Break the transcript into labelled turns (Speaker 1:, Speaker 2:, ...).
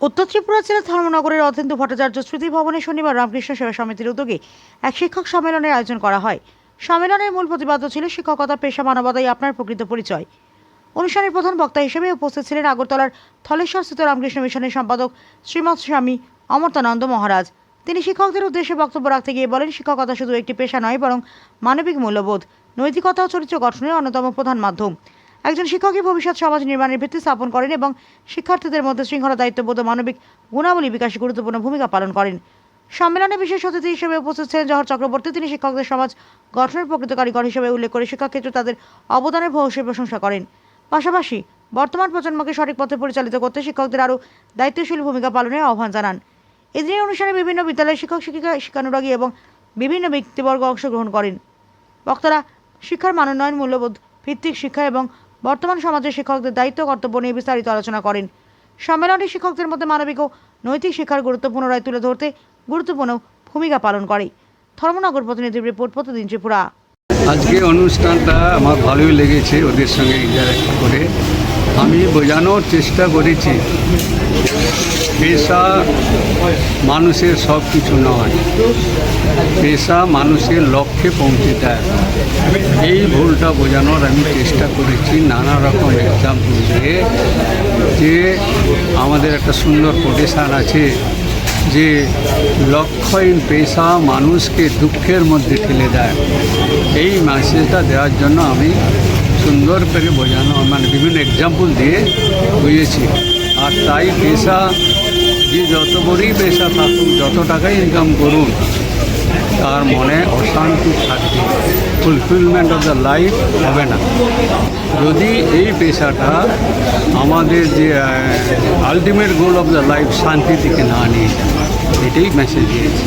Speaker 1: উত্তর ত্রিপুরা জেলার ধর্মনগরের অধেন্দু ভট্টাচার্য স্মৃতি ভবনে শনিবার রামকৃষ্ণ সেবা সমিতির উদ্যোগে এক শিক্ষক সম্মেলনের আয়োজন করা হয়। সম্মেলনের মূল প্রতিপাদ্য ছিল শিক্ষকতা পেশা মানবতাই আপনার প্রকৃত পরিচয়। অনুষ্ঠানের প্রধান বক্তা হিসেবে উপস্থিত ছিলেন আগরতলার থলেশ্বরস্থিত রামকৃষ্ণ মিশনের সম্পাদক শ্রীমৎ স্বামী অমর্তানন্দ মহারাজ। তিনি শিক্ষকদের উদ্দেশ্যে বক্তব্য রাখতে গিয়ে বলেন, শিক্ষকতা শুধু একটি পেশা নয়, বরং মানবিক মূল্যবোধ, নৈতিকতা ও চরিত্র গঠনের অন্যতম প্রধান মাধ্যম। একজন শিক্ষকই ভবিষ্যৎ সমাজ নির্মাণের ভিত্তি স্থাপন করেন এবং শিক্ষার্থীদের মধ্যে শৃঙ্খলা, দায়িত্ববোধ ও মানবিক গুণাবলী বিকাশে গুরুত্বপূর্ণ ভূমিকা পালন করেন। সম্মেলনে বিশেষ অতিথি হিসেবে উপস্থিত ছিলেন জহর চক্রবর্তী। তিনি শিক্ষকদের সমাজ গঠনের প্রকৃত কারিগর হিসেবে উল্লেখ করে শিক্ষাক্ষেত্রে তাদের অবদানের ভূয়সী প্রশংসা করেন। পাশাপাশি বর্তমান প্রজন্মকে সঠিক পথে পরিচালিত করতে শিক্ষকদের আরও দায়িত্বশীল ভূমিকা পালনের আহ্বান জানান। এদিনের অনুষ্ঠানে বিভিন্ন বিদ্যালয়ের শিক্ষক শিক্ষিকা, শিক্ষানুরাগী এবং বিভিন্ন ব্যক্তিবর্গ অংশগ্রহণ করেন। বক্তারা শিক্ষার মানোন্নয়ন, মূল্যবোধ ভিত্তিক শিক্ষা এবং বর্তমান সমাজে শিক্ষকদের দায়িত্ব কর্তব্য নিয়ে বিস্তারিত আলোচনা করেন। সম্মেলনে শিক্ষকদের মধ্যে মানবিক ও নৈতিক শিক্ষার গুরুত্ব পুনরায় তুলে ধরতে গুরুত্বপূর্ণ ভূমিকা পালন করে। ধর্মনগর প্রতিনিধির রিপোর্ট, প্রতিদিন ত্রিপুরা।
Speaker 2: আজকে অনুষ্ঠানটা আমার ভালোই লেগেছে, ওদের সঙ্গে ইন্টারেক্ট করে আমি বোঝানোর চেষ্টা করেছি পেশা মানুষের সব কিছু নয়, পেশা মানুষের লক্ষ্যে পৌঁছে দেয়। এই ভুলটা বোঝানোর আমি চেষ্টা করেছি নানা রকম এক্সাম্পল দিয়ে, যে আমাদের একটা সুন্দর কোটেশন আছে যে লক্ষ্যহীন পেশা মানুষকে দুঃখের মধ্যে ঠেলে দেয়। এই মেসেজটা দেওয়ার জন্য আমি সুন্দর করে বোঝানো, মানে বিভিন্ন এক্সাম্পল দিয়ে বুঝিয়েছি। আর তাই পেশা, যে যত বড়ই পেশা থাকুক, যত টাকাই ইনকাম করুন, তার মনে অশান্তি থাকবে, ফুলফিলমেন্ট অফ দ্য লাইফ হবে না যদি এই পেশাটা আমাদের যে ultimate goal of the life শান্তি থেকে না নিয়ে যায়। এটাই মেসেজ দিয়েছি।